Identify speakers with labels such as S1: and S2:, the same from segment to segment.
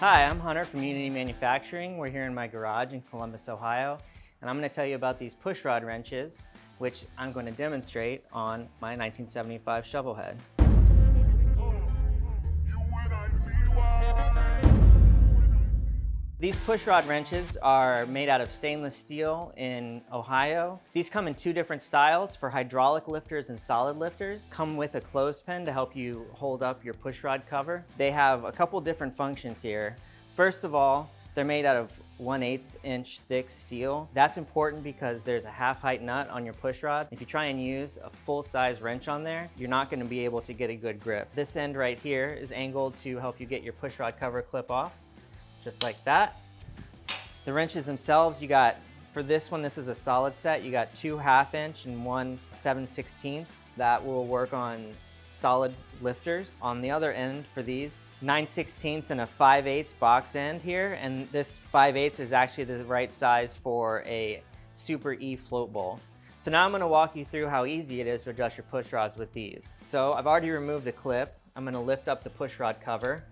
S1: Hi, I'm Hunter from Unity Manufacturing. We're here in my garage in Columbus, Ohio, and I'm going to tell you about these pushrod wrenches, which I'm going to demonstrate on my 1975 Shovelhead. These pushrod wrenches are made out of stainless steel in Ohio. These come in two different styles for hydraulic lifters and solid lifters. Come with a clothespin to help you hold up your pushrod cover. They have a couple different functions here. First of all, they're made out of 1/8 inch thick steel. That's important because there's a half height nut on your pushrod. If you try and use a full size wrench on there, you're not going to be able to get a good grip. This end right here is angled to help you get your pushrod cover clip off. Just like that. The wrenches themselves, you got, for this one, this is a solid set. You got 2 1/2 inch and 1 7/16. That will work on solid lifters. On the other end for these, 9/16 and a 5/8 box end here. And this 5/8 is actually the right size for a Super E float bowl. So now I'm gonna walk you through how easy it is to adjust your pushrods with these. So I've already removed the clip. I'm gonna lift up the pushrod cover,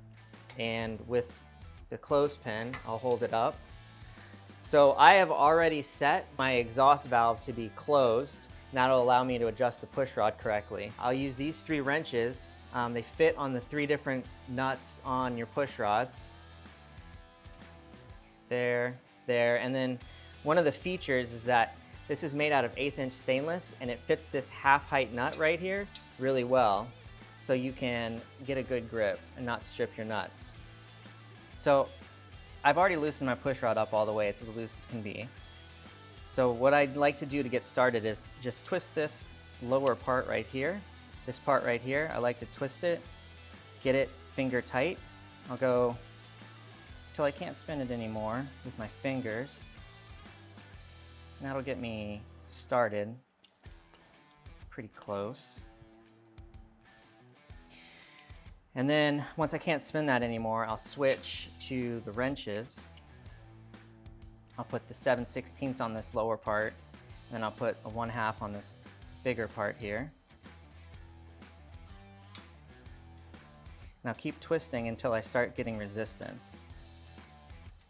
S1: and with the clothespin, I'll hold it up. So I have already set my exhaust valve to be closed, and that'll allow me to adjust the pushrod correctly. I'll use these 3 wrenches. They fit on the 3 different nuts on your pushrods. There, and then one of the features is that this is made out of 1/8 inch stainless, and it fits this half height nut right here really well, so you can get a good grip and not strip your nuts. So I've already loosened my pushrod up all the way. It's as loose as can be. So what I'd like to do to get started is just twist this lower part right here. This part right here, I like to twist it, get it finger tight. I'll go till I can't spin it anymore with my fingers. And that'll get me started pretty close. And then once I can't spin that anymore, I'll switch to the wrenches. I'll put the 7/16 on this lower part, and then I'll put a 1/2 on this bigger part here. Now keep twisting until I start getting resistance.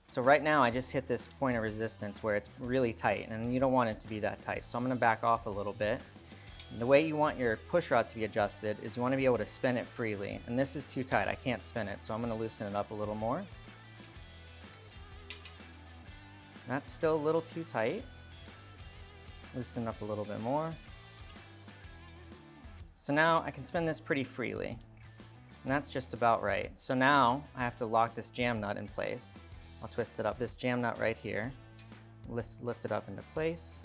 S1: So right now I just hit this point of resistance where it's really tight, and you don't want it to be that tight. So I'm gonna back off a little bit. The way you want your pushrods to be adjusted is you want to be able to spin it freely. And this is too tight, I can't spin it, so I'm going to loosen it up a little more. That's still a little too tight. Loosen up a little bit more. So now I can spin this pretty freely. And that's just about right. So now I have to lock this jam nut in place. I'll twist it up, this jam nut right here. Lift it up into place.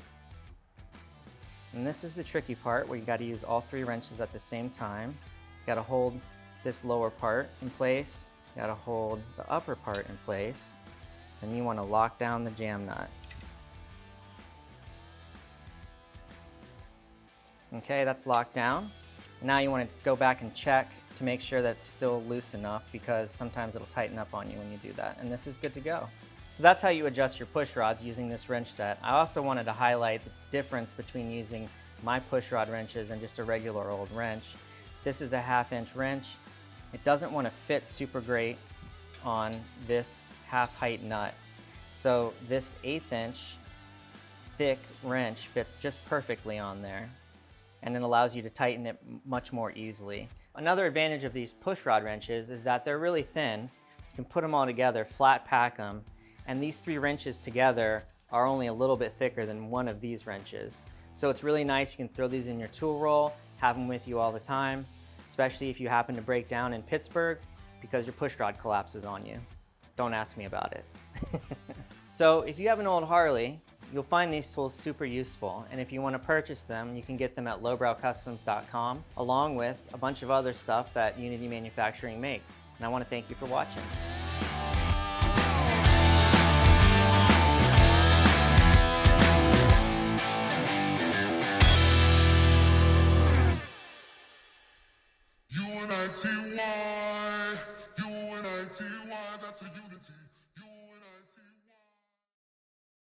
S1: And this is the tricky part where you got to use all 3 wrenches at the same time. You got to hold this lower part in place. You got to hold the upper part in place. And you want to lock down the jam nut. Okay, that's locked down. Now you want to go back and check to make sure that's still loose enough, because sometimes it'll tighten up on you when you do that. And this is good to go. So that's how you adjust your pushrods using this wrench set. I also wanted to highlight the difference between using my pushrod wrenches and just a regular old wrench. This is a 1/2 inch wrench. It doesn't want to fit super great on this half height nut. So this 1/8 inch thick wrench fits just perfectly on there, and it allows you to tighten it much more easily. Another advantage of these pushrod wrenches is that they're really thin. You can put them all together, flat pack them, and these 3 wrenches together are only a little bit thicker than one of these wrenches. So it's really nice. You can throw these in your tool roll, have them with you all the time, especially if you happen to break down in Pittsburgh because your pushrod collapses on you. Don't ask me about it. So if you have an old Harley, you'll find these tools super useful. And if you want to purchase them, you can get them at lowbrowcustoms.com, along with a bunch of other stuff that Unity Manufacturing makes. And I want to thank you for watching.